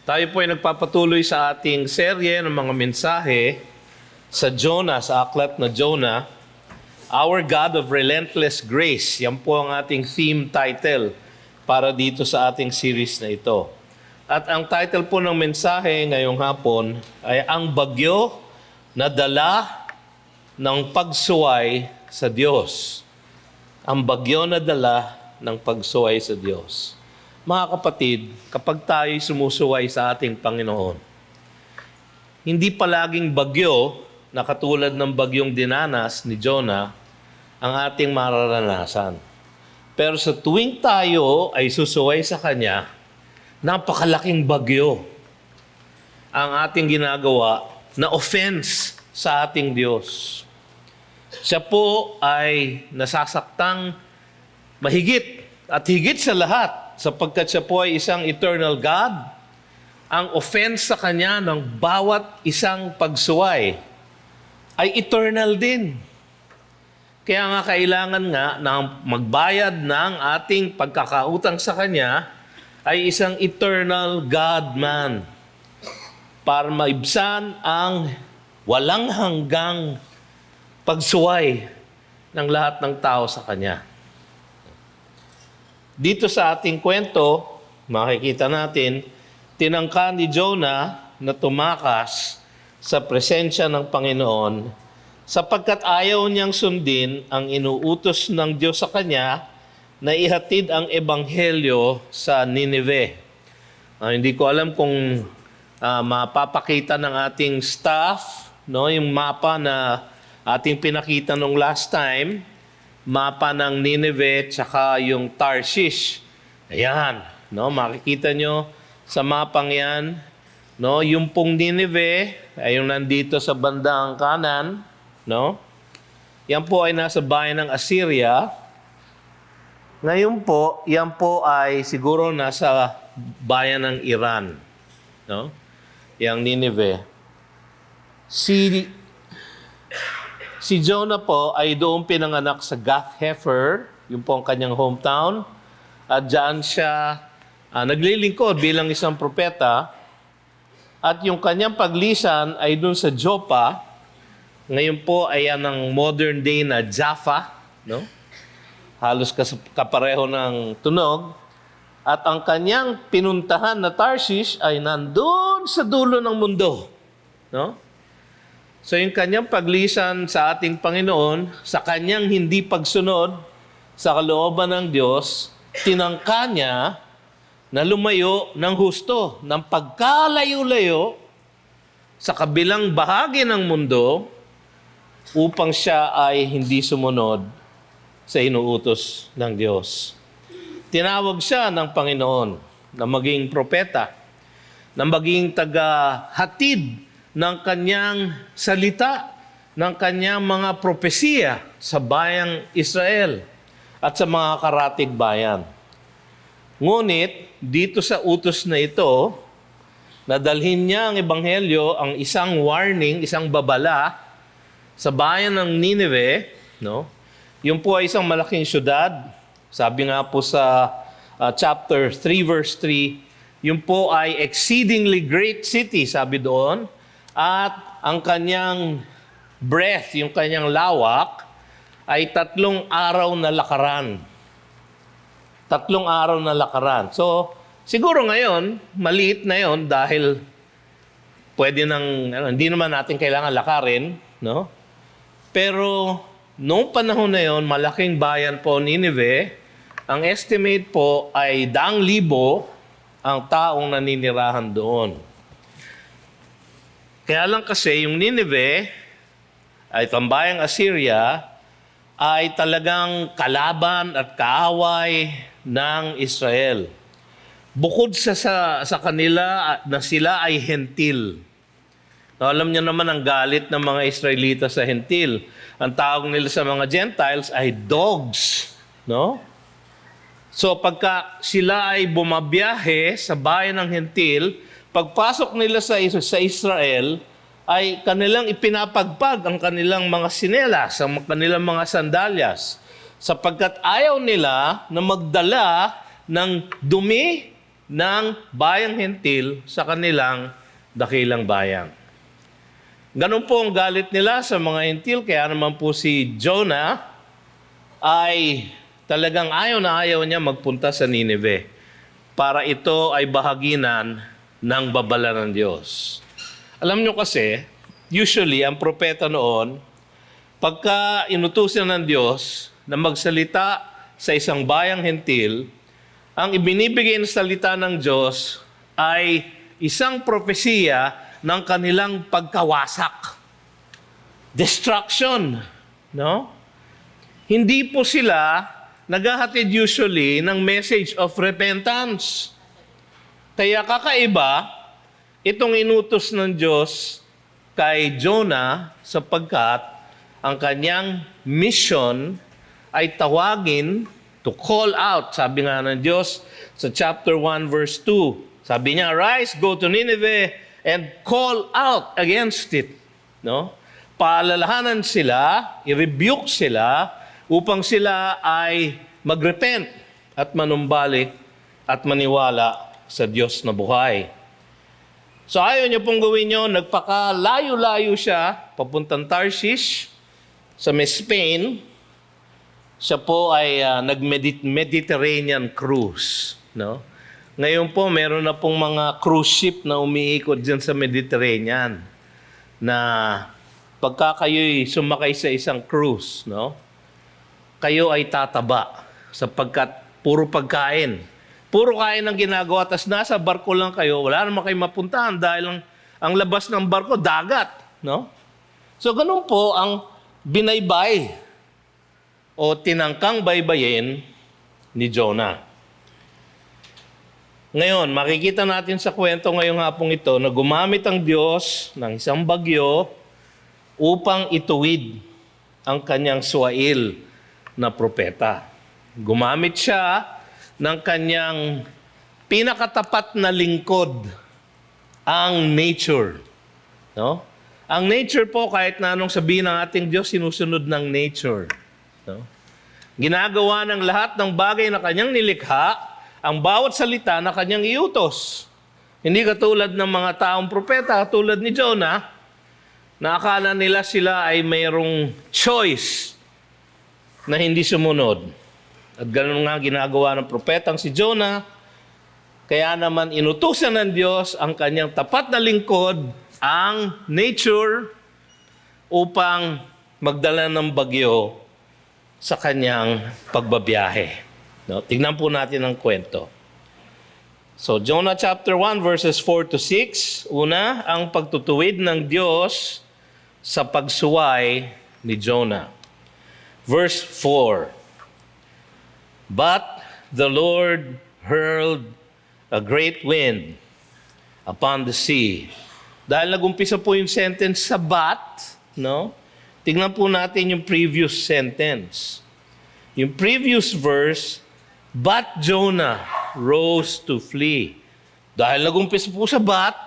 Tayo po ay nagpapatuloy sa ating serye ng mga mensahe sa Jonah, sa aklat na Jonah, Our God of Relentless Grace. Yan po ang ating theme title para dito sa ating series na ito. At ang title po ng mensahe ngayong hapon ay Ang Bagyo na Dala ng Pagsuway sa Diyos. Ang bagyo na dala ng pagsuway sa Diyos. Mga kapatid, kapag tayo'y sumusuway sa ating Panginoon, hindi palaging bagyo na katulad ng bagyong dinanas ni Jonah ang ating mararanasan. Pero sa tuwing tayo ay susuway sa Kanya, napakalaking bagyo ang ating ginagawa na offense sa ating Diyos. Siya po ay nasasaktang mahigit at higit sa lahat sapagkat siya po ay isang eternal God. Ang offense sa Kanya ng bawat isang pagsuway ay eternal din. Kaya nga kailangan nga na magbayad ng ating pagkakautang sa Kanya ay isang eternal God man para maibsan ang walang hanggang pagsuway ng lahat ng tao sa Kanya. Dito sa ating kwento, makikita natin, tinangka ni Jonah na tumakas sa presensya ng Panginoon sapagkat ayaw niyang sundin ang inuutos ng Diyos sa kanya na ihatid ang ebanghelyo sa Nineveh. Hindi ko alam kung mapapakita ng ating staff yung mapa na ating pinakita nung last time, mapa ng Nineveh tsaka yung Tarshish. Ayan, makikita nyo sa mapang yan, yung pong Nineveh ay yung nandito sa bandang kanan, Yan po ay nasa bayan ng Assyria. Ngayon po, yan po ay siguro nasa bayan ng Iran, Yang Nineveh. Si Jonah po ay doon pinanganak sa Gath-Hepher, yung po ang kanyang hometown. At diyan siya naglilingkod bilang isang propeta. At yung kanyang paglisan ay doon sa Joppa. Ngayon po ay yan ang modern day na Jaffa. Halos kapareho ng tunog. At ang kanyang pinuntahan na Tarshish ay nandun sa dulo ng mundo. So yung kanyang paglisan sa ating Panginoon, sa kanyang hindi pagsunod sa kalooban ng Diyos, tinangka niya na lumayo ng husto, ng pagkalayo-layo sa kabilang bahagi ng mundo upang siya ay hindi sumunod sa inuutos ng Diyos. Tinawag siya ng Panginoon na maging propeta, na maging taga-hatid ng kanyang salita, ng kanyang mga propesiya sa bayang Israel at sa mga karatig bayan. Ngunit, dito sa utos na ito, nadalhin niya ang ebanghelyo, ang isang warning, isang babala sa bayan ng Nineveh, Yung po ay isang malaking syudad. Sabi nga po sa chapter 3 verse 3, yung po ay exceedingly great city, sabi doon. At ang kanyang breadth, yung kanyang lawak, ay 3 araw na lakaran. 3 araw na lakaran. So, siguro ngayon, maliit na yon dahil pwede hindi naman natin kailangan lakarin, Pero, noong panahon na yon, malaking bayan po Nineveh, ang estimate po ay 100,000 ang taong naninirahan doon. Kaya lang kasi yung Nineveh ay tambayang Assyria ay talagang kalaban at kaaway ng Israel. Bukod sa kanila na sila ay hentil. Alam niyo naman ang galit ng mga Israelita sa hentil. Ang tawag nila sa mga Gentiles ay dogs. So pagka sila ay bumabiyahe sa bayan ng hentil, pagpasok nila sa Israel, ay kanilang ipinapagpag ang kanilang mga sinelas, ang kanilang mga sandalyas, sapagkat ayaw nila na magdala ng dumi ng bayang hentil sa kanilang dakilang bayan. Ganun po ang galit nila sa mga hentil, kaya naman po si Jonah ay talagang ayaw na ayaw niya magpunta sa Nineveh para ito ay bahaginan ng babala ng Diyos. Alam nyo kasi, usually ang propeta noon, pagka inutusan ng Diyos na magsalita sa isang bayang hentil, ang ibinibigay na salita ng Diyos ay isang propesiya ng kanilang pagkawasak. Destruction. No? Hindi po sila naghahatid usually ng message of repentance. Kaya kakaiba, itong inutos ng Diyos kay Jonah sapagkat ang kanyang mission ay tawagin to call out. Sabi nga ng Diyos sa chapter 1 verse 2. Sabi niya, "Arise, go to Nineveh and call out against it." No? Paalalahanan sila, i-rebuke sila upang sila ay magrepent at manumbalik at maniwala sa Diyos na buhay. So ayaw niya pong gawin yun, nagpakalayo-layo siya, papuntang Tarshish, sa Spain. Siya po ay nag-Mediterranean cruise. No? Ngayon po, meron na pong mga cruise ship na umiikot dyan sa Mediterranean na pagka kayo'y sumakay sa isang cruise, no? Kayo ay tataba sapagkat puro pagkain. Puro kain ang ginagawa, tas nasa barko lang kayo, wala naman kayo mapuntahan dahil ang labas ng barko, dagat. No? So ganun po ang binaybay o tinangkang baybayin ni Jonah. Ngayon, makikita natin sa kwento ngayong hapong ito na gumamit ang Diyos ng isang bagyo upang ituwid ang kanyang suwail na propeta. Gumamit siya ng kanyang pinakatapat na lingkod, ang nature. No? Ang nature po, kahit na anong sabihin ng ating Diyos, sinusunod ng nature. No? Ginagawa ng lahat ng bagay na kanyang nilikha, ang bawat salita na kanyang iutos. Hindi katulad ng mga taong propeta, katulad ni Jonah, na akala nila sila ay mayroong choice na hindi sumunod. At ganoon nga ginagawa ng propetang si Jonah, kaya naman inutusan ng Diyos ang kanyang tapat na lingkod, ang nature, upang magdala ng bagyo sa kanyang pagbabiyahe. No? Tignan po natin ang kwento. So, Jonah chapter 1 verses 4 to 6. Una, ang pagtutuwid ng Diyos sa pagsuway ni Jonah. Verse 4. But the Lord hurled a great wind upon the sea. Dahil nagumpisa po yung sentence sa but, no? Tignan po natin yung previous sentence. Yung previous verse, but Jonah rose to flee. Dahil nagumpisa po sa but,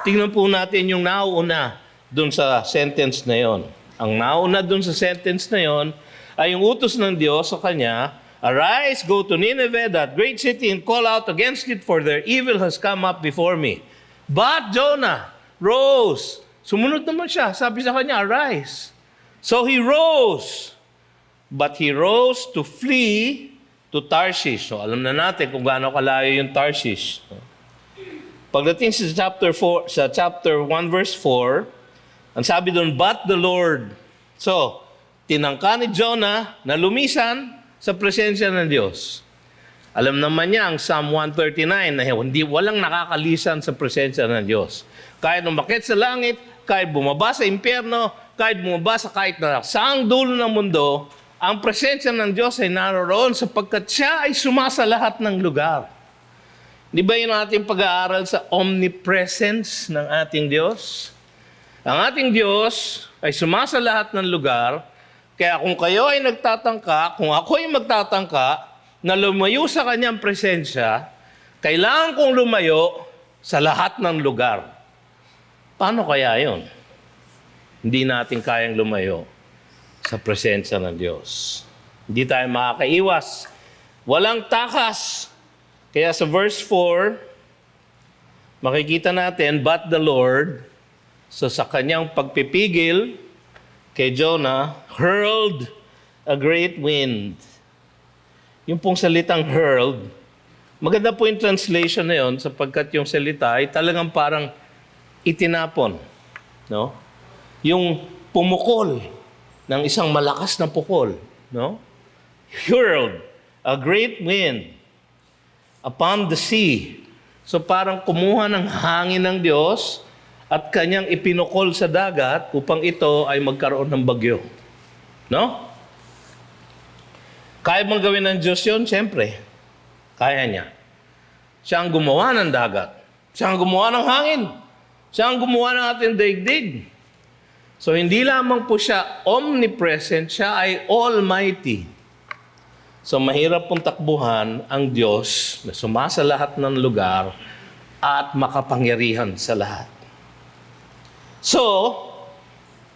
tingnan po natin yung nauna dun sa sentence na yon. Ang nauna dun sa sentence na yon ay yung utos ng Diyos sa kanya, "Arise, go to Nineveh, that great city, and call out against it, for their evil has come up before me." But Jonah rose. Sumunod naman siya. Sabi sa kanya, "Arise." So he rose. But he rose to flee to Tarshish. So alam na natin kung gaano kalayo yung Tarshish. Pagdating sa chapter 1 verse 4, ang sabi doon, but the Lord. So, tinangka ni Jonah na lumisan sa presensya ng Diyos. Alam naman niya ang Psalm 139 na walang nakakalisan sa presensya ng Diyos. Kahit umakyat sa langit, kahit bumaba sa impyerno, kahit bumaba sa kahit na saang dulo ng mundo, ang presensya ng Diyos ay naroon sapagkat siya ay sumasa lahat ng lugar. Di ba yun ang ating pag-aaral sa omnipresence ng ating Diyos? Ang ating Diyos ay sumasa lahat ng lugar, kaya kung kayo ay nagtatangka, kung ako ay magtatangka, na lumayo sa kanyang presensya, kailangan kong lumayo sa lahat ng lugar. Paano kaya yun? Hindi natin kayang lumayo sa presensya ng Diyos. Hindi tayo makakaiwas. Walang takas. Kaya sa verse 4, makikita natin, but the Lord, so sa kanyang pagpipigil kay Jonah, hurled a great wind. Yung pong salitang hurled, maganda po yung translation na yun sapagkat yung salita ay talagang parang itinapon. No? Yung pumukol ng isang malakas na pukol. No? Hurled a great wind upon the sea. So parang kumuha ng hangin ng Diyos at kanyang ipinukol sa dagat upang ito ay magkaroon ng bagyo. No? Kaya bang gawin ng Diyos yun? Siyempre, kaya niya. Siya ang gumawa ng dagat. Siya ang gumawa ng hangin. Siya ang gumawa ng ating daigdig. So hindi lamang po siya omnipresent, siya ay almighty. So mahirap pong takbuhan ang Diyos na sumasa lahat ng lugar at makapangyarihan sa lahat. So,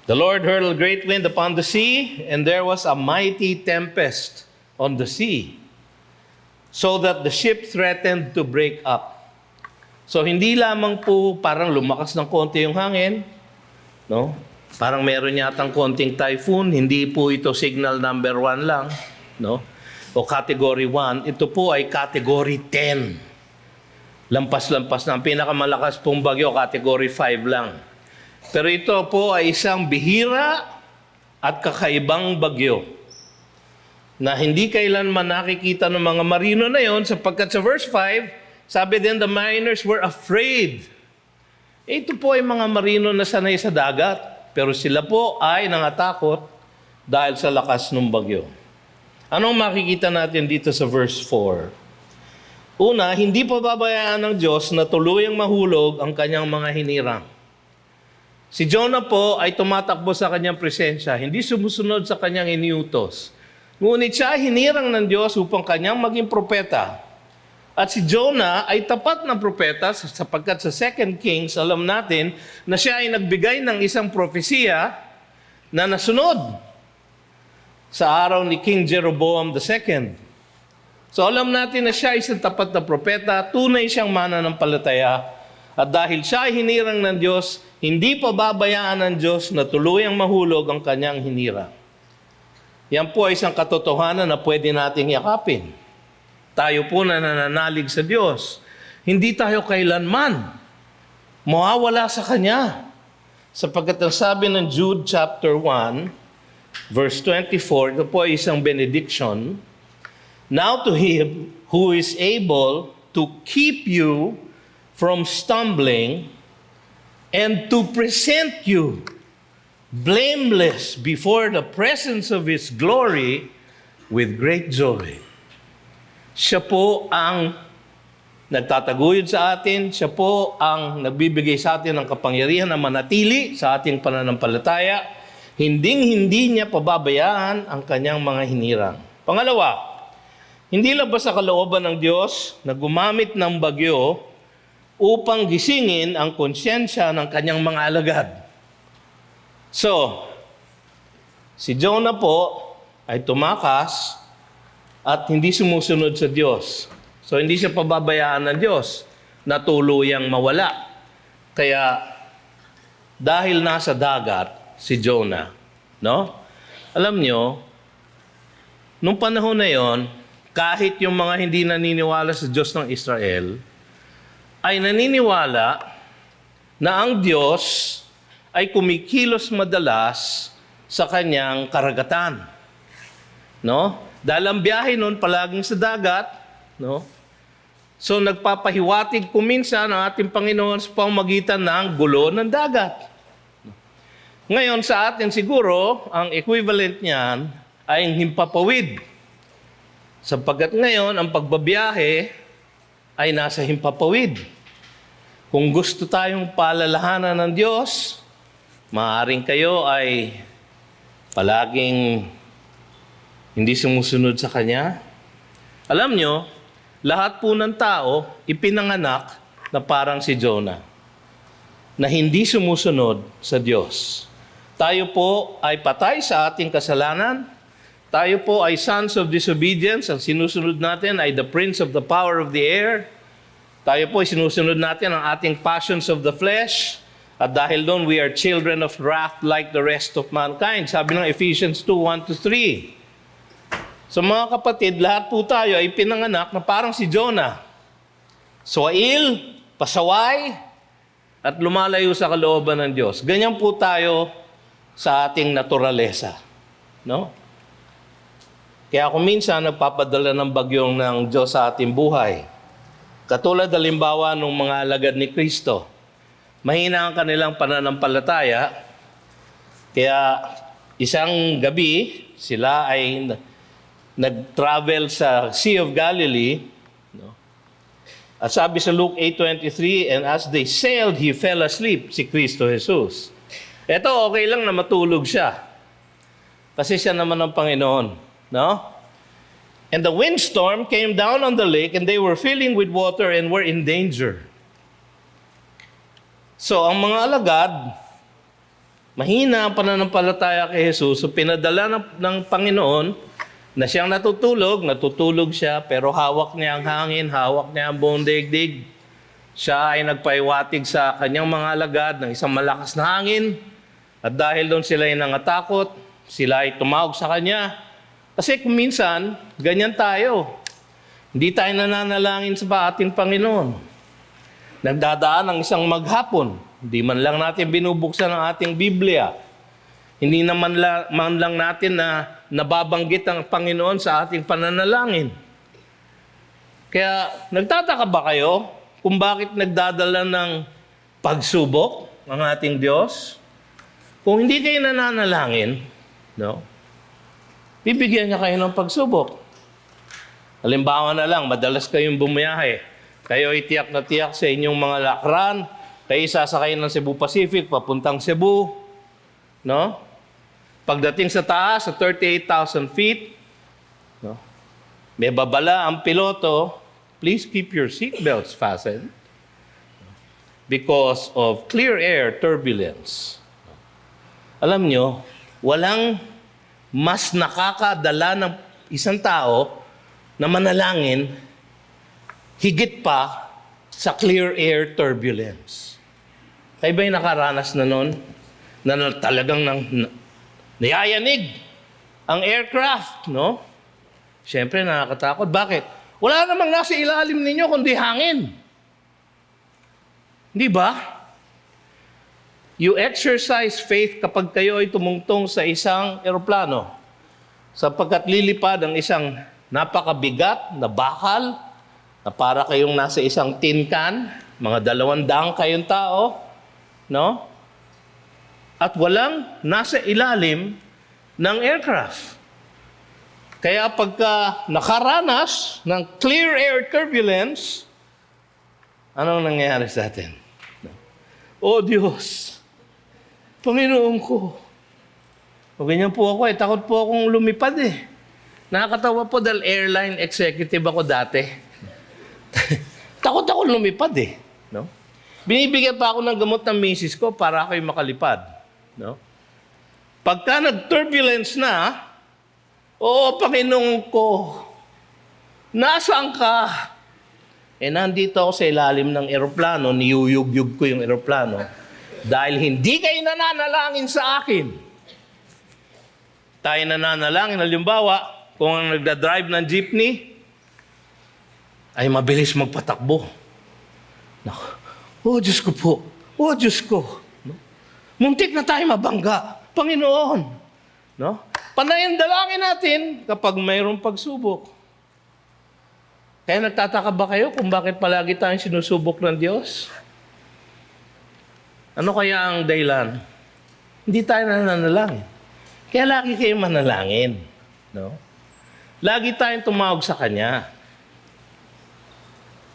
the Lord hurled a great wind upon the sea, and there was a mighty tempest on the sea, so that the ship threatened to break up. So, hindi lamang po parang lumakas ng konti yung hangin, no? Parang meron yatang konting typhoon, hindi po ito signal number 1 lang, no? O category 1, ito po ay category 10. Lampas-lampas na. Ang pinakamalakas pong bagyo, category 5 lang. Pero ito po ay isang bihira at kakaibang bagyo na hindi kailanman nakikita ng mga marino na yon sapagkat sa verse 5, sabi din, the mariners were afraid. Ito po ay mga marino na sanay sa dagat, pero sila po ay nangatakot dahil sa lakas ng bagyo. Anong makikita natin dito sa verse 4? Una, hindi pa babayaan ng Diyos na tuluyang mahulog ang kanyang mga hinirang. Si Jonah po ay tumatakbo sa kanyang presensya, hindi sumusunod sa kanyang iniutos. Ngunit siya hinirang ng Diyos upang kanyang maging propeta. At si Jonah ay tapat na propeta sapagkat sa 2 Kings, alam natin na siya ay nagbigay ng isang propesiya na nasunod sa araw ni King Jeroboam II. So alam natin na siya ay isang tapat na propeta, tunay siyang mananampalataya. At dahil siya ay hinirang ng Diyos, hindi pa babayaan ng Diyos na tuluyang mahulog ang kanyang hinirang. Yan po ay isang katotohanan na pwede nating yakapin. Tayo po na nananalig sa Diyos. Hindi tayo kailanman mawawala sa Kanya. Sapagkat ang sabi ng Jude chapter 1, verse 24, ito po ay isang benediction. Now to Him who is able to keep you from stumbling and to present you blameless before the presence of His glory with great joy. Siya po ang nagtataguyod sa atin. Siya po ang nagbibigay sa atin ng kapangyarihan na manatili sa ating pananampalataya. Hinding-hindi niya pababayaan ang kanyang mga hinirang. Pangalawa, hindi labas sa kalooban ng Diyos na gumamit ng bagyo upang gisingin ang konsyensya ng kanyang mga alagad. So, si Jonah po ay tumakas at hindi sumusunod sa Diyos. So, hindi siya pababayaan ng Diyos na tuluyang mawala. Kaya, dahil nasa dagat si Jonah, no? Alam nyo, nung panahon na yon, kahit yung mga hindi naniniwala sa Diyos ng Israel, ay naniniwala na ang Diyos ay kumikilos madalas sa kanyang karagatan. No? Dahil ang biyahe noon palaging sa dagat, no? So nagpapahiwatig kuminsan ang ating Panginoon sa pamamagitan ng gulo ng dagat. Ngayon sa atin siguro, ang equivalent niyan ay ang himpapawid. Sapagkat ngayon, ang pagbabiyahe ay nasa himpapawid. Kung gusto tayong paalalahanan ng Diyos, maaaring kayo ay palaging hindi sumusunod sa Kanya. Alam nyo, lahat po ng tao ipinanganak na parang si Jonah, na hindi sumusunod sa Diyos. Tayo po ay patay sa ating kasalanan. Tayo po ay sons of disobedience. Ang sinusunod natin ay the prince of the power of the air. Tayo po, sinusunod natin ang ating passions of the flesh. At dahil doon, we are children of wrath like the rest of mankind. Sabi ng Ephesians 2:1-3. So mga kapatid, lahat po tayo ay pinanganak na parang si Jonah. Suwail, pasaway, at lumalayo sa kalooban ng Diyos. Ganyan po tayo sa ating naturalesa. No? Kaya kung minsan nagpapadala ng bagyong ng Diyos sa ating buhay, katulad halimbawa ng mga alagad ni Kristo, mahina ang kanilang pananampalataya, kaya isang gabi sila ay nag-travel sa Sea of Galilee. No? At sabi sa Luke 8:23, and as they sailed, he fell asleep, si Kristo Jesus. Ito, okay lang na matulog siya. Kasi siya naman ang Panginoon. No? And the windstorm came down on the lake and they were filling with water and were in danger. So, ang mga alagad, mahina ang pananampalataya kay Jesus. So, pinadala ng Panginoon na siyang natutulog siya, pero hawak niya ang hangin, hawak niya ang buong daigdig. Siya ay nagpaiwatig sa kanyang mga alagad ng isang malakas na hangin. At dahil doon sila ay nangatakot, sila ay tumawag sa kanya. Kasi kung minsan, ganyan tayo. Hindi tayo nananalangin sa ating Panginoon. Nagdadaan ng isang maghapon. Hindi man lang natin binubuksan ang ating Biblia. Hindi naman man lang natin na nababanggit ang Panginoon sa ating pananalangin. Kaya nagtataka ba kayo kung bakit nagdadala ng pagsubok ang ating Diyos? Kung hindi kayo nananalangin, no? Bibigyan niya kayo ng pagsubok. Halimbawa na lang, madalas kayong bumiyahe. Kayo ay tiyak na tiyak sa inyong mga lakran. Kayo sasakay ng Cebu Pacific, papuntang Cebu. No? Pagdating sa taas, sa 38,000 feet, no? May babala ang piloto, please keep your seatbelts fastened because of clear air turbulence. Alam nyo, walang mas nakakadala ng isang tao na manalangin higit pa sa clear air turbulence. Kayo ba'y nakaranas na nun? Na talagang nayayanig ang aircraft, no? Siyempre, nakakatakot. Bakit? Wala namang nasa ilalim ninyo kundi hangin. Di ba? You exercise faith kapag kayo ay tumungtong sa isang eroplano. Sapagkat lilipad ang isang napakabigat na bakal na para kayong nasa isang tin can, mga 200 kayong tao, no? At walang nasa ilalim ng aircraft. Kaya pagka nakaranas ng clear air turbulence, anong nangyayari sa atin? Oh Diyos, Panginoon ko. O ganyan po ako takot po akong lumipad Nakakatawa po dahil airline executive ako dati. Takot ako lumipad no? Binibigyan pa ako ng gamot ng misis ko para ako'y makalipad. No? Pagka nag-turbulence na, oo, Panginoon ko, nasaan ka? Nandito ako sa ilalim ng eroplano, niyuyug-yug ko yung eroplano dahil hindi kayo nananalangin sa akin. Tayo nananalangin, halimbawa, kung ang nagdadrive ng jeepney, ay mabilis magpatakbo. Oh, Diyos ko po. Oh, Diyos ko. No? Muntik na tayo mabangga. Panginoon. No? Panayin dalangin natin kapag mayroong pagsubok. Kaya nagtataka ba kayo kung bakit palagi tayong sinusubok ng Diyos? Ano kaya ang dahilan? Hindi tayo nananalangin. Kaya lagi kayong manalangin. No? Lagi tayong tumawag sa Kanya.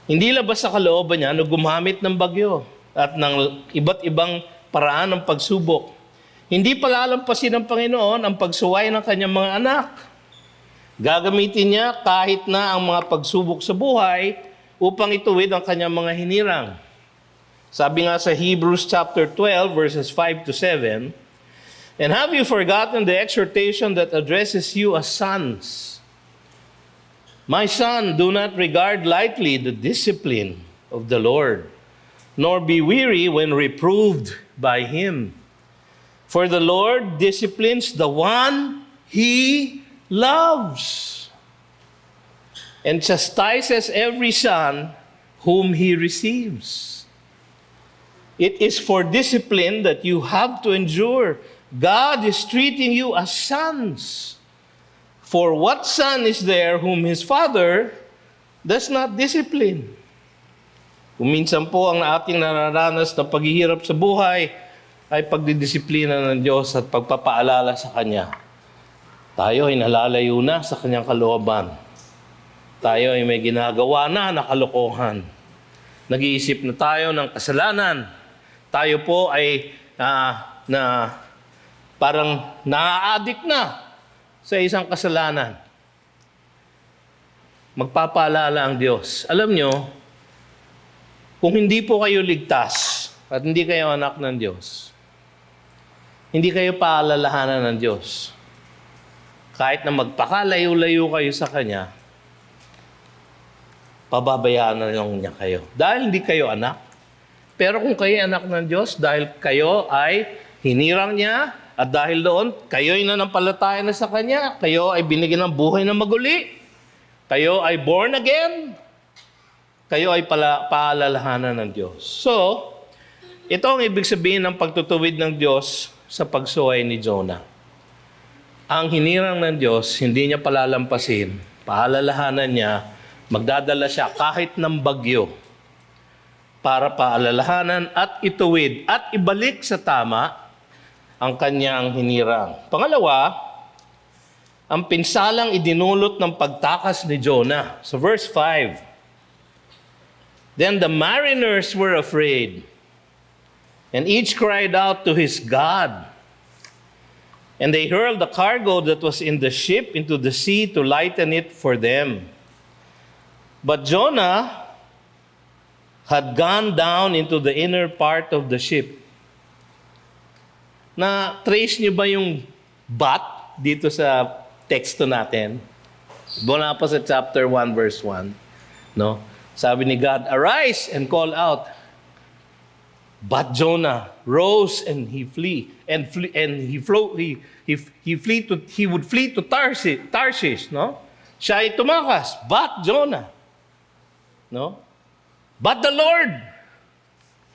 Hindi labas sa kalooban niya na gumamit ng bagyo at ng iba't ibang paraan ng pagsubok. Hindi palalampasin ng Panginoon ang pagsuway ng kanyang mga anak. Gagamitin niya kahit na ang mga pagsubok sa buhay upang ituwid ang kanyang mga hinirang. Sabi nga sa Hebrews chapter 12 verses 5-7, and have you forgotten the exhortation that addresses you as sons? My son, do not regard lightly the discipline of the Lord, nor be weary when reproved by him. For the Lord disciplines the one he loves, and chastises every son whom he receives. It is for discipline that you have to endure. God is treating you as sons. For what son is there whom his father does not discipline? Kung minsan po ang ating nararanas na paghihirap sa buhay ay pagdidisiplina ng Diyos at pagpapaalala sa Kanya. Tayo ay nalalayo na sa Kanyang kalooban. Tayo ay may ginagawa na kalokohan. Nag-iisip na tayo ng kasalanan. Tayo po ay parang na-addict na sa isang kasalanan. Magpapaalala ang Diyos. Alam nyo, kung hindi po kayo ligtas at hindi kayo anak ng Diyos, hindi kayo paalalahanan ng Diyos. Kahit na magpakalayo-layo kayo sa Kanya, pababayaan na lang niya kayo. Dahil hindi kayo anak. Pero kung kayo anak ng Diyos, dahil kayo ay hinirang niya, at dahil doon, kayo'y nanampalataya na sa Kanya, kayo ay binigyan ng buhay na maguli, kayo ay born again, kayo ay paalalahanan ng Diyos. So, ito ang ibig sabihin ng pagtutuwid ng Diyos sa pagsuway ni Jonah. Ang hinirang ng Diyos, hindi niya palalampasin, paalalahanan niya, magdadala siya kahit ng bagyo para paalalahanan at ituwid at ibalik sa tama ang kanyang hinirang. Pangalawa, ang pinsalang idinulot ng pagtakas ni Jonah. So verse 5, Then the mariners were afraid, and each cried out to his God. And they hurled the cargo that was in the ship into the sea to lighten it for them. But Jonah had gone down into the inner part of the ship. Na-trace niyo ba yung but dito sa teksto natin? Mula pa sa chapter 1, verse 1. No? Sabi ni God, arise and call out. But Jonah rose and he would flee to Tarshish, no? Siya ay tumakas, but Jonah, no? But the Lord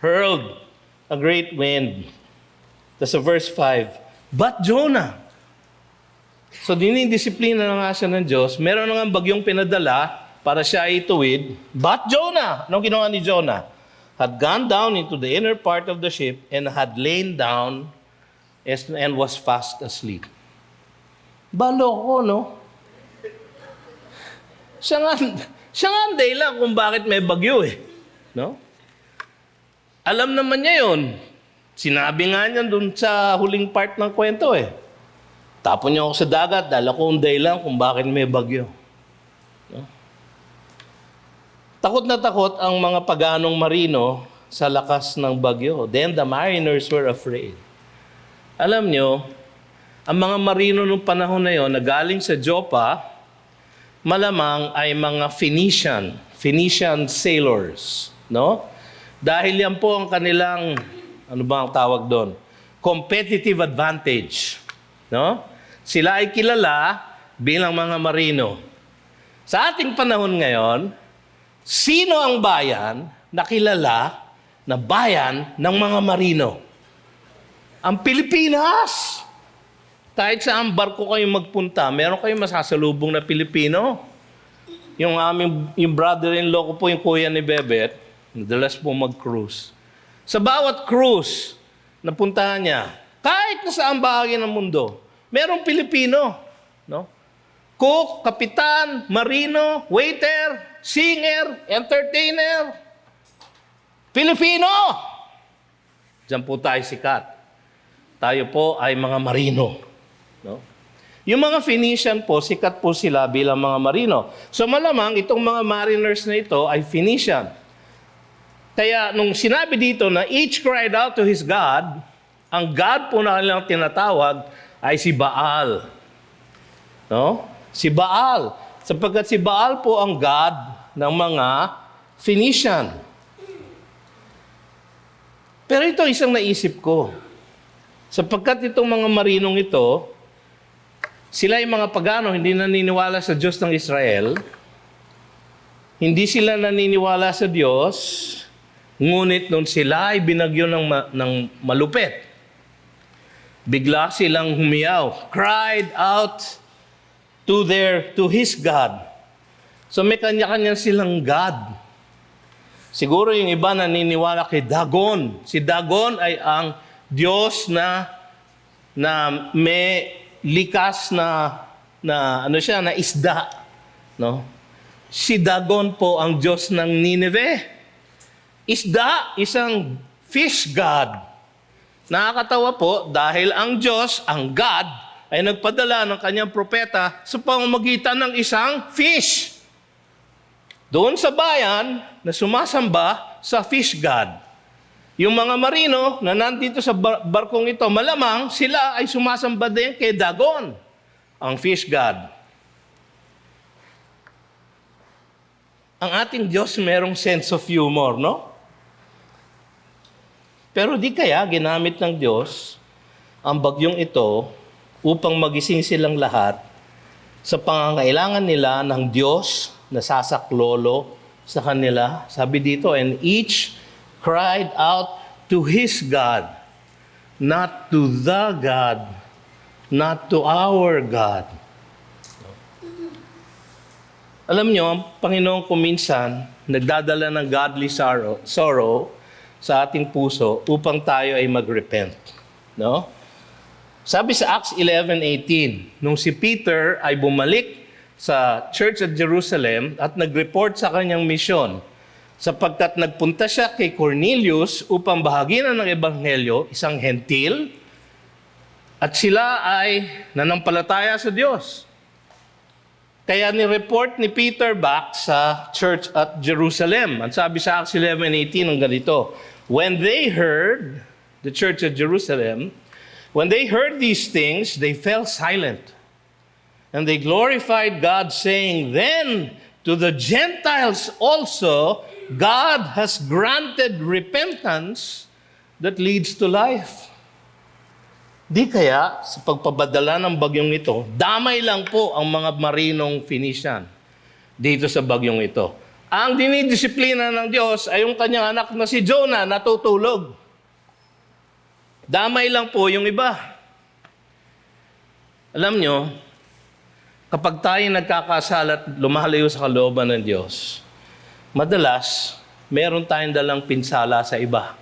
hurled a great wind. That's sa verse 5. But Jonah. So dinidisiplina na nga siya ng Diyos. Meron na nga bagyong pinadala para siya ay ituwid. But Jonah. Anong ginawa ni Jonah? Had gone down into the inner part of the ship and had lain down and was fast asleep. Baloko, no? Siya nga ang dahilan kung bakit may bagyo eh. No? Alam naman niya yun. Sinabi nga niya dun sa huling part ng kwento eh. Tapon niyo ako sa dagat, dala ko ang dahilan kung bakit may bagyo. No? Takot na takot ang mga paganong marino sa lakas ng bagyo. Then the mariners were afraid. Alam niyo, ang mga marino nung panahon na yon na galing sa Joppa, malamang ay mga Phoenician sailors. No? Dahil yan po ang kanilang, ano ba ang tawag doon? Competitive advantage. No? Sila ay kilala bilang mga marino. Sa ating panahon ngayon, sino ang bayan na kilala na bayan ng mga marino? Ang Pilipinas! Kahit saan barko kayo magpunta, meron kayong masasalubong na Pilipino. Yung brother-in-law ko po, yung kuya ni Bebet, madalas po mag-cruise. Sa bawat cruise na puntahan niya, kahit na saan bahagi ng mundo, merong Pilipino. No? Cook, kapitan, marino, waiter, singer, entertainer. Pilipino! Diyan po tayo sikat. Tayo po ay mga marino. No? Yung mga Phoenician po, sikat po sila bilang mga marino. So malamang itong mga mariners na ito ay Phoenician. Kaya nung sinabi dito na each cried out to his God, ang God po na kanilang tinatawag ay si Baal. No? Si Baal. Sapagkat si Baal po ang God ng mga Phoenician. Pero ito isang naisip ko. Sapagkat itong mga marinong ito, sila ay mga pagano, hindi naniniwala sa Diyos ng Israel. Hindi sila naniniwala sa Diyos, ngunit nung sila ay binagyo ng malupit, bigla silang humiyaw, cried out to his God. So may kanya-kanya silang God. Siguro yung iba naniniwala kay Dagon. Si Dagon ay ang Diyos na may likas na isda, no? Si Dagon po ang Diyos ng Nineveh. Isda, isang fish god. Nakakatawa po dahil ang Diyos, ang God, ay nagpadala ng kanyang propeta sa pamamagitan ng isang fish. Doon sa bayan na sumasamba sa fish god. Yung mga marino na nandito sa barkong ito, malamang sila ay sumasamba din kay Dagon, ang fish god. Ang ating Diyos merong sense of humor, no? Pero di kaya ginamit ng Diyos ang bagyong ito upang magising silang lahat sa pangangailangan nila ng Diyos na sasaklolo sa kanila. Sabi dito, and each cried out to his God, not to the God, not to our God. Alam nyo, ang Panginoon kuminsan nagdadala ng godly sorrow sa ating puso upang tayo ay mag-repent. No? Sabi sa Acts 11:18, nung si Peter ay bumalik sa church at Jerusalem at nag-report sa kanyang misyon, sapagkat nagpunta siya kay Cornelius upang bahaginan ng ebanghelyo, isang hentil, at sila ay nanampalataya sa Diyos. Kaya ni-report ni Peter back sa church at Jerusalem. Ang sabi sa Acts 11:18 ng ganito, when they heard, the church at Jerusalem, when they heard these things, they fell silent. And they glorified God, saying, then to the Gentiles also, God has granted repentance that leads to life. Di kaya, sa pagpabadala ng bagyong ito, damay lang po ang mga marinong Phoenician dito sa bagyong ito. Ang dinidisiplina ng Diyos ay yung kanyang anak na si Jonah natutulog. Damay lang po yung iba. Alam nyo, kapag tayo nagkakasala at lumalayo sa kalooban ng Diyos, madalas, meron tayong dalang pinsala sa iba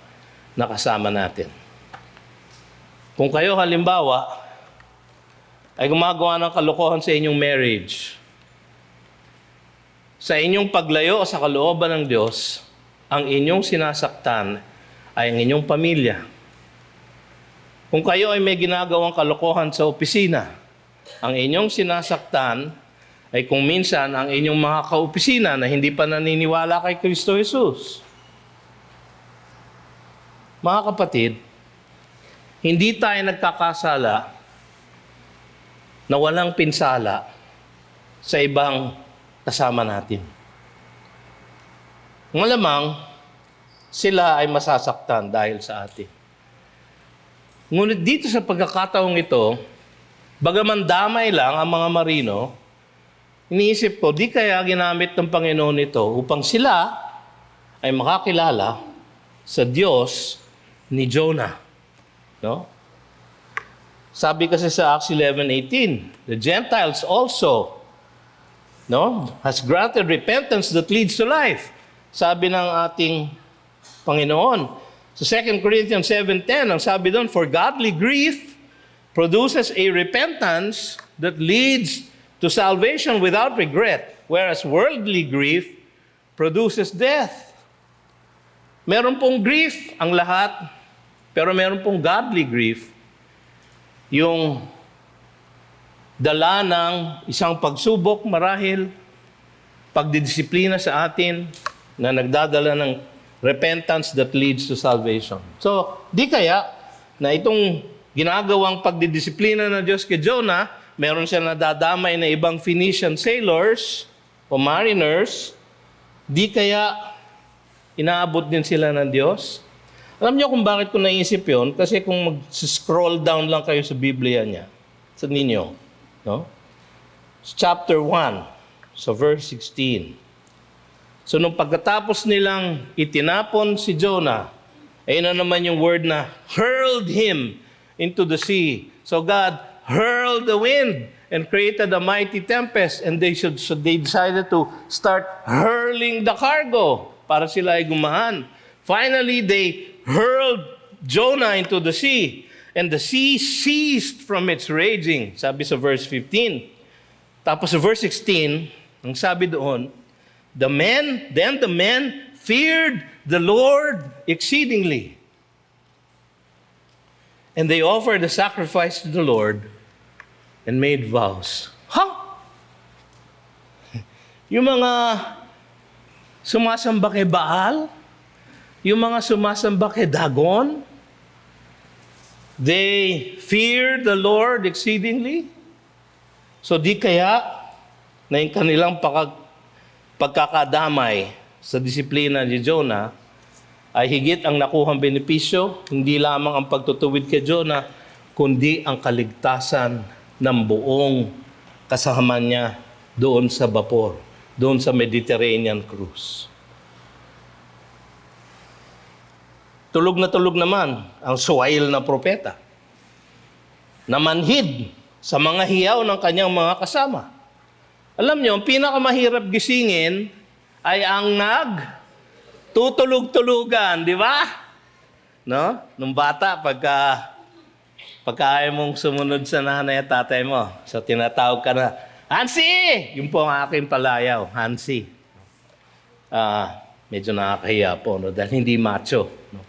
na kasama natin. Kung kayo halimbawa ay gumagawa ng kalokohan sa inyong marriage, sa inyong paglayo sa kalooban ng Diyos, ang inyong sinasaktan ay ang inyong pamilya. Kung kayo ay may ginagawang kalokohan sa opisina, ang inyong sinasaktan ay kung minsan ang inyong mga kaopisina na hindi pa naniniwala kay Kristo Jesus. Mga kapatid, hindi tayo nagkakasala na walang pinsala sa ibang kasama natin. Malamang, sila ay masasaktan dahil sa atin. Ngunit dito sa pagkakataong ito, bagaman damay lang ang mga marino, iniisip ko, di kaya ginamit ng Panginoon ito upang sila ay makakilala sa Diyos ni Jonah. No? Sabi kasi sa Acts 11:18, the Gentiles also, no, has granted repentance that leads to life. Sabi ng ating Panginoon. Sa 2 Corinthians 7:10, ang sabi doon, for godly grief produces a repentance that leads to salvation without regret, whereas worldly grief produces death. Meron pong grief ang lahat, pero meron pong godly grief, yung dala ng isang pagsubok marahil, pagdidisiplina sa atin na nagdadala ng repentance that leads to salvation. So, di kaya na itong ginagawang pagdidisiplina ng Diyos kay Jonah, meron siya nadadamay na ibang Phoenician sailors o mariners, di kaya inaabot din sila ng Diyos? Alam niyo kung bakit ko naisip yon? Kasi kung mag-scroll down lang kayo sa Biblia niya, sa ninyo, no? Chapter 1, sa verse 16. So nung pagkatapos nilang itinapon si Jonah, ayun na naman yung word na hurled him into the sea. So God hurled the wind and created a mighty tempest, and they decided to start hurling the cargo para sila ay gumahan. Finally, they hurled Jonah into the sea, and the sea ceased from its raging, sabi sa verse 15. Tapos sa verse 16, ang sabi doon, then the men feared the Lord exceedingly, and they offered a sacrifice to the Lord and made vows. Yung mga sumasamba kay Baal, yung mga sumasamba kay Dagon, they feared the Lord exceedingly. So di kaya na yung kanilang pagkakadamay sa disiplina ni Jonah ay higit ang nakuhang benepisyo, hindi lamang ang pagtutuwid kay Jonah, kundi ang kaligtasan ng buong kasama niya doon sa Bapor, doon sa Mediterranean cruise. Tulog naman ang suwail na propeta na manhid sa mga hiyaw ng kanyang mga kasama. Alam niyo, ang pinakamahirap gisingin ay ang nagtutulog-tulugan, di ba? No? Nung bata, pagka ayaw mong sumunod sa nanay at tatay mo, so tinatawag ka na, Hansi! Yun po ang aking palayaw, Hansi. Medyo nakakahiya po, no? Dahil hindi macho. No?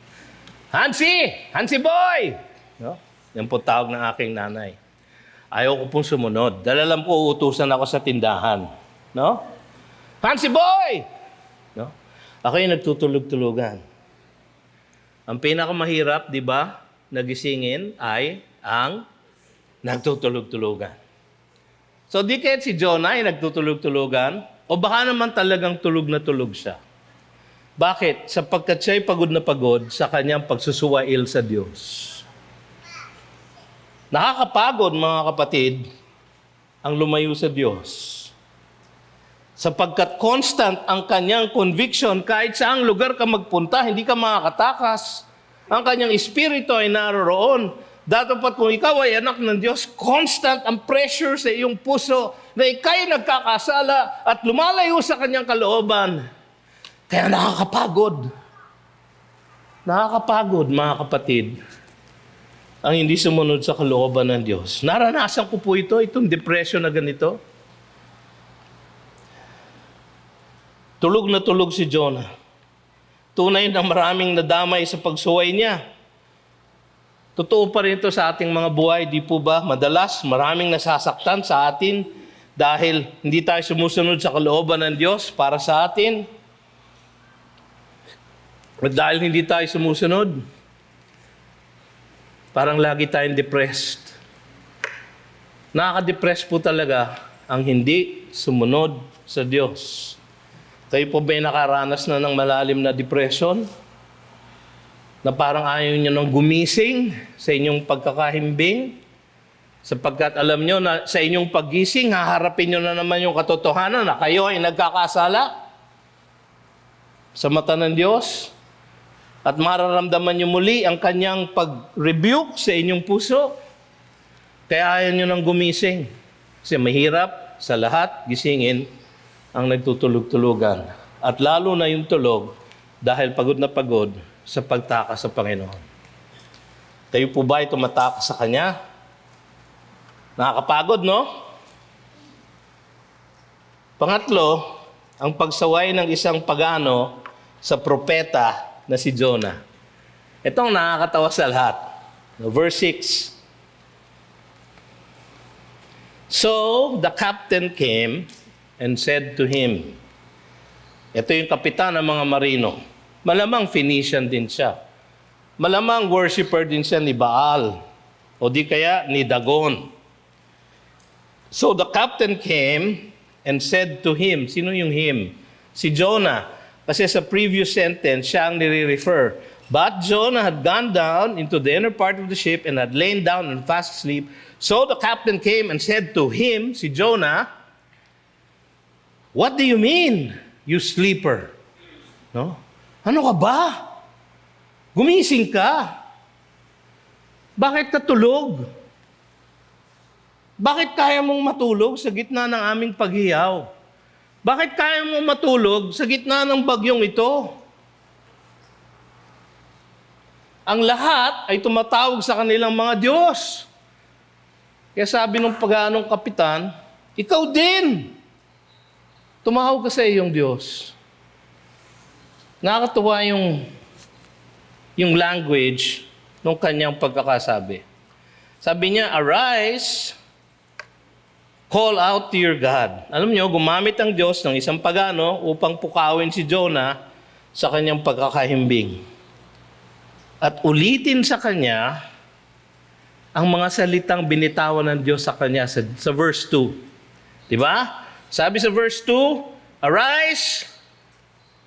Hansi! Hansi boy! No? Yan po tawag ng aking nanay. Ayaw ko pong sumunod. Dahil alam ko, uutusan ako sa tindahan. No? Hansi boy! No? Ako yung nagtutulog-tulugan. Ang pinakamahirap, di ba, nagisingin ay ang nagtutulog-tulugan. So di kahit si Jonah ay nagtutulog-tulugan, o baka naman talagang tulog na tulog siya. Bakit? Sapagkat siya'y pagod na pagod sa kanyang pagsusuwail sa Diyos. Nakakapagod, mga kapatid, ang lumayo sa Diyos. Sapagkat constant ang kanyang conviction, kahit saang lugar ka magpunta, hindi ka makakatakas. Ang kanyang espiritu ay naroroon. Datapat kung ikaw ay anak ng Diyos, constant ang pressure sa iyong puso na ikaw'y nagkakasala at lumalayo sa kanyang kalooban. Kaya nakakapagod. Nakakapagod, mga kapatid, ang hindi sumunod sa kalooban ng Diyos. Naranasan ko po itong depression na ganito. Tulog na tulog si Jonah. Tunay na maraming nadamay sa pagsuway niya. Totoo pa rin ito sa ating mga buhay, di po ba? Madalas, maraming nasasaktan sa atin dahil hindi tayo sumusunod sa kalooban ng Diyos para sa atin. At dahil hindi tayo sumusunod, parang lagi tayong depressed. Nakaka-depress po talaga ang hindi sumunod sa Diyos. Kayo po ba'y nakaranas na ng malalim na depression? Na parang ayaw nyo nang gumising sa inyong pagkakahimbing? Sapagkat alam nyo na sa inyong paggising, haharapin nyo na naman yung katotohanan na kayo ay nagkakasala sa mata ng Diyos. At mararamdaman nyo muli ang kanyang pag-rebuke sa inyong puso. Kaya ayaw nyo nang gumising. Kasi mahirap sa lahat gisingin ang nagtutulog-tulugan. At lalo na yung tulog dahil pagod na pagod sa pagtakas sa Panginoon. Kayo po ba ay tumatakas sa Kanya? Nakakapagod, no? Pangatlo, ang pagsaway ng isang pagano sa propeta na si Jonah. Itong nakakatawa sa lahat. Verse 6. So the captain came and said to him, ito yung kapitan ng mga marino. Malamang Phoenician din siya. Malamang worshiper din siya ni Baal. O di kaya ni Dagon. So the captain came and said to him, sino yung him? Si Jonah. Kasi sa previous sentence, siya ang nire-refer. But Jonah had gone down into the inner part of the ship and had lain down and fast asleep. So the captain came and said to him, si Jonah, "What do you mean, you sleeper?" No? Ano ka ba? Gumising ka. Bakit ka tulog? Bakit kaya mong matulog sa gitna ng aming paghiyaw? Bakit kaya mong matulog sa gitna ng bagyong ito? Ang lahat ay tumatawag sa kanilang mga Diyos. Kaya sabi ng pag-aanong kapitan, ikaw din. Tumawag ka sa iyong Diyos. Nakakatuwa yung language ng kanyang pagkakasabi. Sabi niya, arise, call out to your God. Alam niyo, gumamit ang Diyos ng isang pagano upang pukawin si Jonah sa kanyang pagkakahimbing. At ulitin sa kanya ang mga salitang binitawan ng Diyos sa kanya sa verse 2. Diba? Sabi sa verse 2, arise,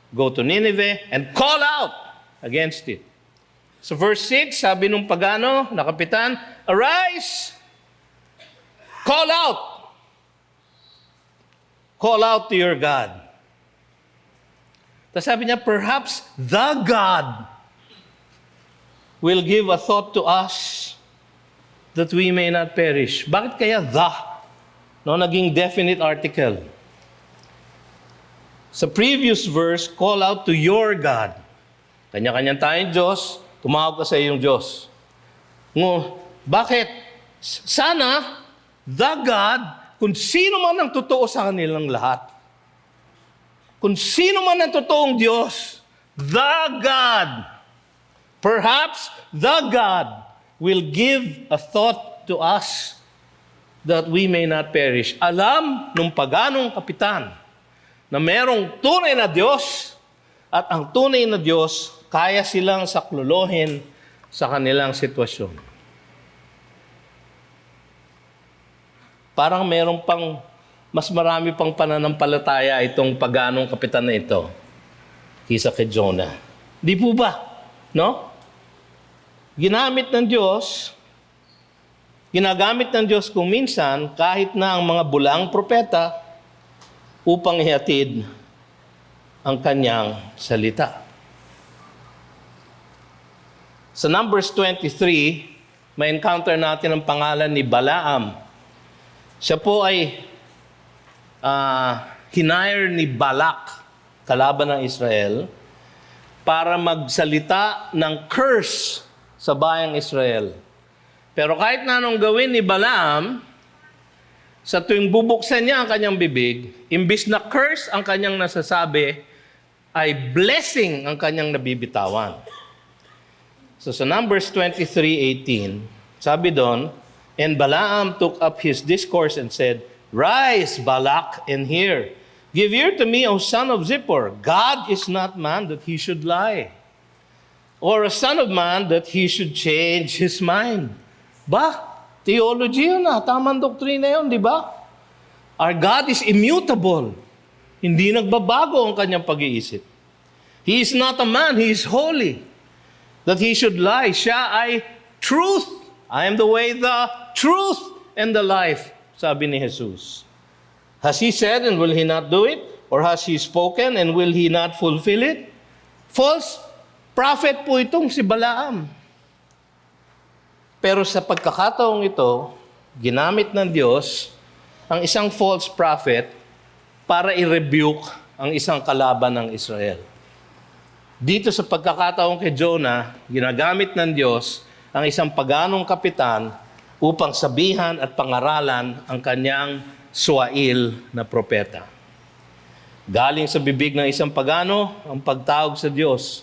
go to Nineveh, and call out against it. Sa verse 6, sabi nung pagano na kapitan, arise, call out. Call out to your God. Tapos sabi niya, perhaps the God will give a thought to us that we may not perish. Bakit kaya the? No, naging definite article. Sa previous verse, call out to your God. Kanya-kanyang tayong Diyos, tumawag ka sa iyong Diyos. Bakit? Sana, the God, kung sino man ang totoo sa kanilang lahat, kung sino man ang totoong Diyos, the God, perhaps the God will give a thought to us that we may not perish. Alam nung paganong kapitan na merong tunay na Diyos at ang tunay na Diyos kaya silang saklolohin sa kanilang sitwasyon. Parang merong mas marami pang pananampalataya itong paganong kapitan na ito kaysa kay Jonah. Di po ba? No? Ginagamit ng Diyos kung minsan kahit na ang mga bulaang propeta upang ihatid ang kanyang salita. Sa Numbers 23, may encounter natin ang pangalan ni Balaam. Siya po ay hinire ni Balak, kalaban ng Israel, para magsalita ng curse sa bayang Israel. Pero kahit na anong gawin ni Balaam, sa tuwing bubuksan niya ang kanyang bibig, imbis na curse ang kanyang nasasabi, ay blessing ang kanyang nabibitawan. So sa Numbers 23:18, sabi doon, and Balaam took up his discourse and said, rise, Balak, and hear. Give ear to me, O son of Zippor. God is not man that he should lie, or a son of man that he should change his mind. Ba? Theology yun na. Tamang doktrina yun, di ba? Our God is immutable. Hindi nagbabago ang kanyang pag-iisip. He is not a man, he is holy, that he should lie. Siya ay truth. I am the way, the truth, and the life, sabi ni Jesus. Has he said and will he not do it? Or has he spoken and will he not fulfill it? False prophet po itong si Balaam. Pero sa pagkakataong ito, ginamit ng Diyos ang isang false prophet para i-rebuke ang isang kalaban ng Israel. Dito sa pagkakataong kay Jonah, ginagamit ng Diyos ang isang paganong kapitan upang sabihan at pangaralan ang kanyang suwail na propeta. Galing sa bibig ng isang pagano ang pagtawag sa Diyos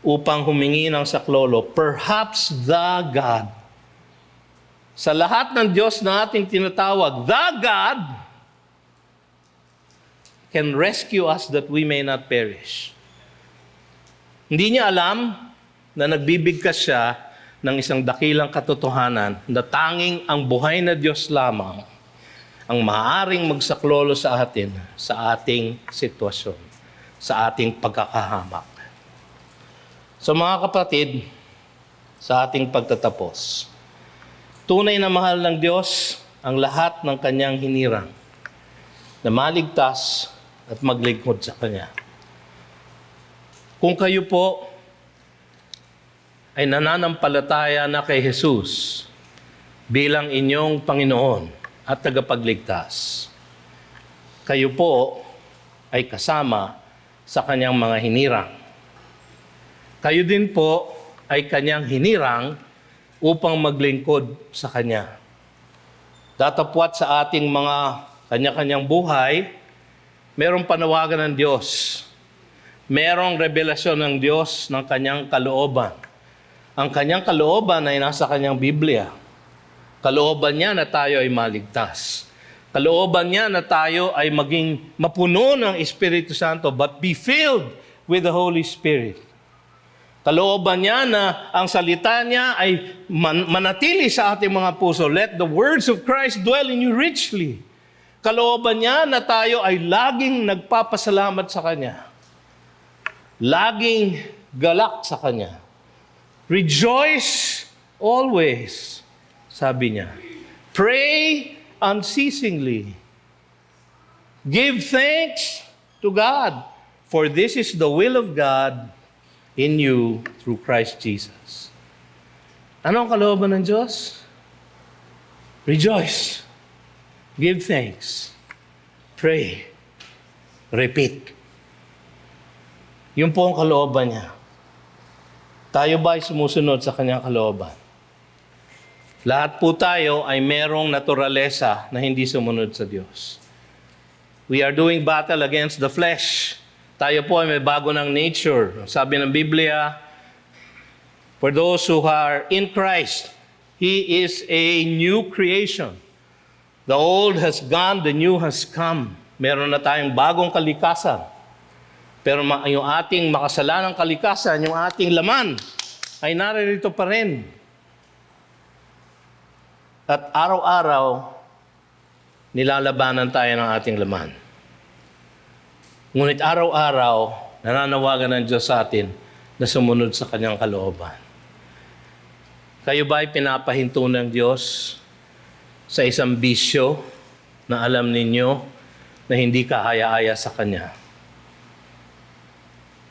upang humingi ng saklolo, perhaps the God. Sa lahat ng Diyos na ating tinatawag, the God can rescue us that we may not perish. Hindi niya alam na nagbibigkas siya ng isang dakilang katotohanan na tanging ang buhay na Diyos lamang ang maaaring magsaklolo sa atin sa ating sitwasyon, sa ating pagkakahamak. So mga kapatid, sa ating pagtatapos, tunay na mahal ng Diyos ang lahat ng kanyang hinirang na maligtas at maglingkod sa Kanya. Kung kayo po ay nananampalataya na kay Jesus bilang inyong Panginoon at tagapagligtas, kayo po ay kasama sa Kanyang mga hinirang. Kayo din po ay Kanyang hinirang upang maglingkod sa Kanya. Datapwat sa ating mga kanya-kanyang buhay, merong panawagan ng Diyos. Merong revelasyon ng Diyos ng Kanyang kalooban. Ang Kanyang kalooban ay nasa Kanyang Biblia. Kalooban niya na tayo ay maligtas. Kalooban niya na tayo ay maging mapuno ng Espiritu Santo but be filled with the Holy Spirit. Kalooban niya na ang salita niya ay manatili sa ating mga puso. Let the words of Christ dwell in you richly. Kalooban niya na tayo ay laging nagpapasalamat sa Kanya. Laging galak sa Kanya. Rejoice always, sabi niya. Pray unceasingly. Give thanks to God, for this is the will of God in you through Christ Jesus. Ano ang kalooban ng Diyos? Rejoice. Give thanks. Pray. Repeat. Yun po ang kalooban niya. Tayo ba ay sumusunod sa kanyang kalooban? Lahat po tayo ay merong naturalesa na hindi sumunod sa Diyos. We are doing battle against the flesh. Tayo po ay may bago ng nature. Sabi ng Biblia, for those who are in Christ, He is a new creation. The old has gone, the new has come. Meron na tayong bagong kalikasan. Pero yung ating makasalanang kalikasan, yung ating laman, ay naririto pa rin. At araw-araw, nilalabanan tayo ng ating laman. Ngunit araw-araw, nananawagan ng Diyos sa atin na sumunod sa Kanyang kalooban. Kayo ba ay pinapahinto ng Diyos sa isang bisyo na alam ninyo na hindi kahaya-aya sa Kanya?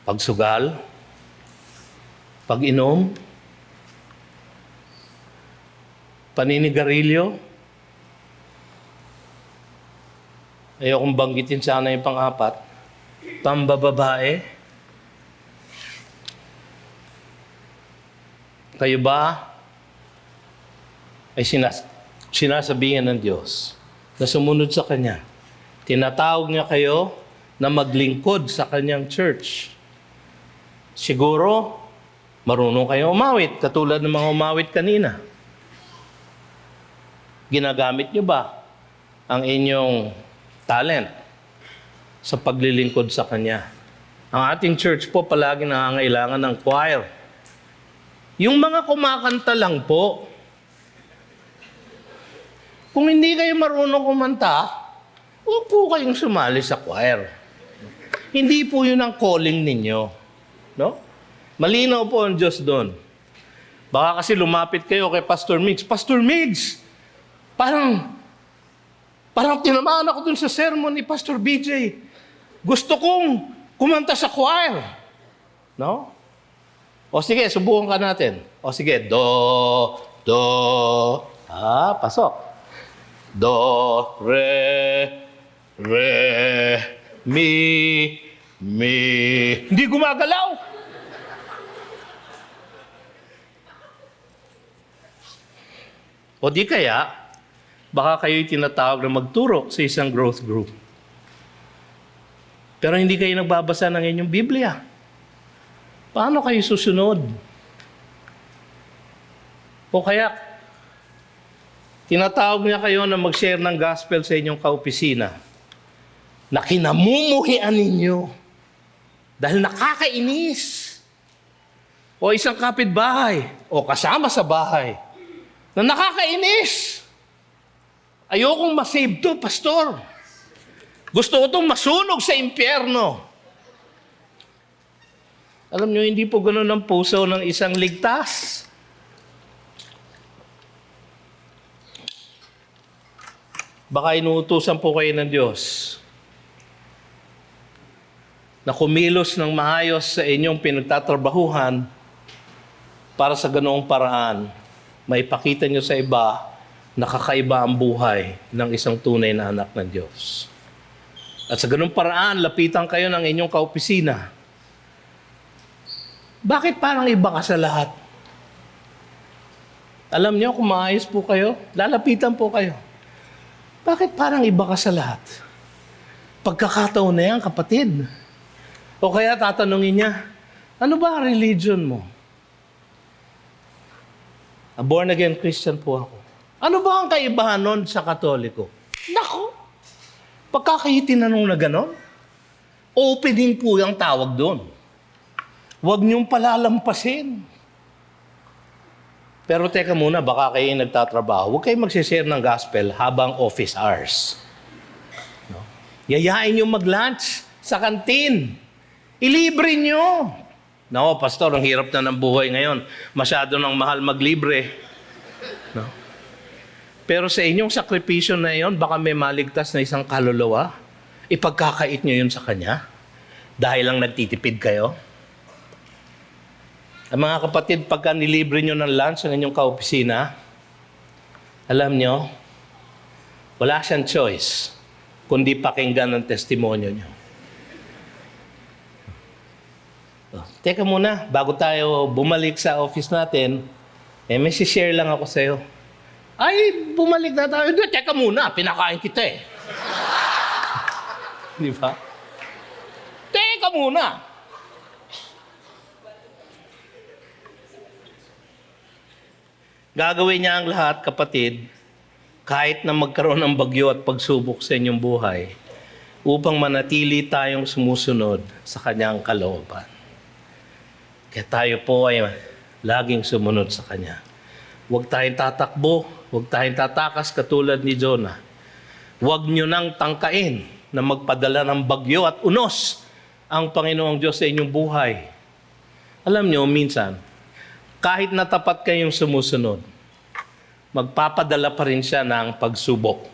Pagsugal, pag-inom, paninigarilyo. Ayokong banggitin sana yung pang-apat. Pambababae. Kayo ba ay sinasabihan ng Diyos na sumunod sa Kanya? Tinatawag niya kayo na maglingkod sa Kanyang church. Siguro, marunong kayo umawit, katulad ng mga umawit kanina. Ginagamit niyo ba ang inyong talent sa paglilingkod sa Kanya? Ang ating church po palagi nangangailangan ng choir. Yung mga kumakanta lang po, kung hindi kayo marunong kumanta, huwag po kayong sumali sa choir. Hindi po yun ang calling ninyo. No? Malinaw po ang Diyos doon. Baka kasi lumapit kayo kay Pastor Migs. Pastor Migs, parang tinamaan ako dun sa sermon ni Pastor BJ. Gusto kong kumanta sa choir. No? O sige, subukan ka natin. O sige, do, pasok. Do, re, mi. Hindi gumagalaw. O di kaya, baka kayo'y tinatawag na magturo sa isang growth group. Pero hindi kayo nagbabasa ng inyong Biblia. Paano kayo susunod? O kaya, tinatawag niya kayo na mag-share ng gospel sa inyong kaopisina na kinamumuhian ninyo dahil nakakainis. O isang kapitbahay o kasama sa bahay na nakakainis. Ayokong masave to, pastor. Gusto ko itong masunog sa impyerno. Alam nyo, hindi po ganun ang puso ng isang ligtas. Baka inuutusan po kayo ng Diyos na kumilos ng maayos sa inyong pinagtatrabahuhan para sa ganoong paraan, maipakita nyo sa iba na kakaiba ang buhay ng isang tunay na anak ng Diyos. At sa ganoong paraan, lapitan kayo ng inyong kaopisina. Bakit parang iba ka sa lahat? Alam nyo, kung maayos po kayo, lalapitan po kayo. Bakit parang iba ka sa lahat? Pagkakataon na yan, kapatid. O kaya tatanungin niya, ano ba ang religion mo? A born-again Christian po ako. Ano ba ang kaibahan nun sa Katoliko? Nako! Pagkakahitinanong na gano'n, opening po yung tawag doon. Huwag niyong palalampasin. Pero teka muna, baka kayo nagtatrabaho. Huwag kayong magsishare ng gospel habang office hours. No? Yayain niyo mag-lunch sa kantin. Ilibre niyo. No, pastor, ang hirap na ng buhay ngayon. Masyado nang mahal maglibre. No? Pero sa inyong sakripisyo na yon, baka may maligtas na isang kaluluwa. Ipagkakait niyo yun sa kanya. Dahil lang nagtitipid kayo. Ang mga kapatid, pagka nilibre nyo ng lunch ang inyong kaopisina, alam nyo, wala siyang choice kundi pakinggan ang testimonyo nyo. Teka muna, bago tayo bumalik sa office natin, may share lang ako sa'yo. Ay, bumalik na tayo. Teka muna, pinakain kita eh. Di ba? Teka muna. Gagawin niya ang lahat, kapatid, kahit na magkaroon ng bagyo at pagsubok sa inyong buhay, upang manatili tayong sumusunod sa kanyang kalooban. Kaya tayo po ay laging sumunod sa kanya. Huwag tayong tatakbo, huwag tayong tatakas katulad ni Jonah. Huwag nyo nang tangkain na magpadala ng bagyo at unos ang Panginoong Diyos sa inyong buhay. Alam nyo, minsan, kahit natapat kayong sumusunod, magpapadala pa rin siya ng pagsubok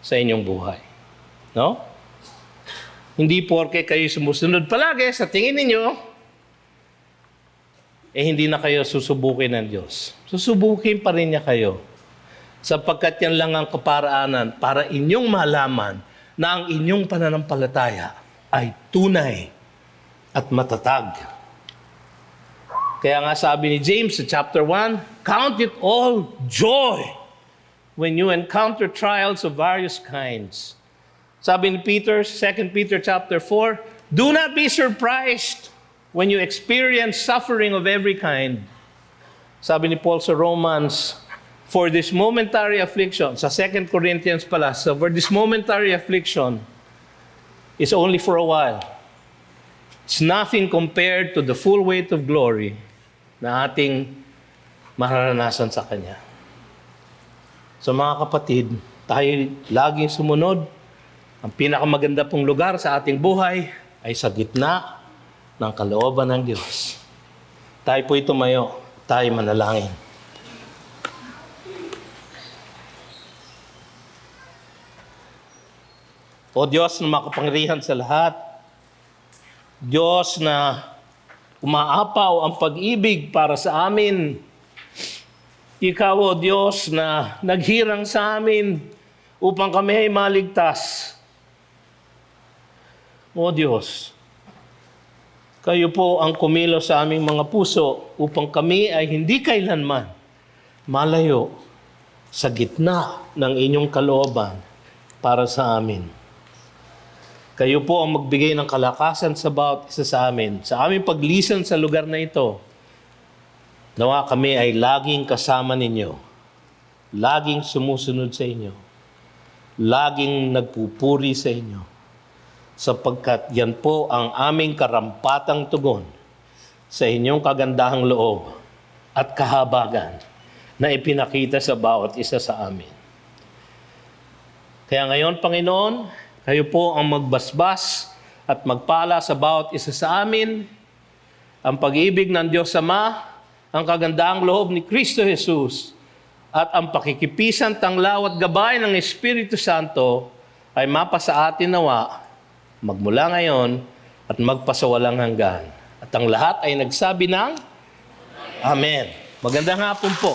sa inyong buhay. No? Hindi porke kayo sumusunod palagi sa tingin ninyo, hindi na kayo susubukin ng Diyos. Susubukin pa rin niya kayo. Sapagkat yan lang ang kaparaanan para inyong malaman na ang inyong pananampalataya ay tunay at matatag. Kaya nga sabi ni James sa chapter 1, count it all joy when you encounter trials of various kinds. Sabi ni Peter, 2 Peter chapter 4, do not be surprised when you experience suffering of every kind. Sabi ni Paul sa Romans, for this momentary affliction, sa 2 Corinthians pala, so for this momentary affliction is only for a while. It's nothing compared to the full weight of glory na ating mararanasan sa Kanya. So mga kapatid, tayo laging sumunod. Ang pinakamaganda pong lugar sa ating buhay ay sa gitna ng kalooban ng Diyos. Tayo po'y tumayo, tayo manalangin. O Diyos na makapangyarihan sa lahat, Diyos na umaapaw ang pag-ibig para sa amin, Ikaw, O Diyos, na naghirang sa amin upang kami ay maligtas. O Diyos, kayo po ang kumilos sa aming mga puso upang kami ay hindi kailanman malayo sa gitna ng inyong kalooban para sa amin. Kayo po ang magbigay ng kalakasan sa bawat isa sa amin. Sa aming paglisan sa lugar na ito, nawa kami ay laging kasama ninyo, laging sumusunod sa inyo, laging nagpupuri sa inyo, sapagkat yan po ang aming karampatang tugon sa inyong kagandahang loob at kahabagan na ipinakita sa bawat isa sa amin. Kaya ngayon, Panginoon, kayo po ang magbasbas at magpala sa bawat isa sa amin ang pag-ibig ng Diyos Ama, ang kagandaang loob ni Kristo Jesus, at ang pakikipisan, tanglaw at gabay ng Espiritu Santo ay mapasa atin nawa magmula ngayon at magpasawalang hanggan. At ang lahat ay nagsabi ng Amen. Magandang hapon po.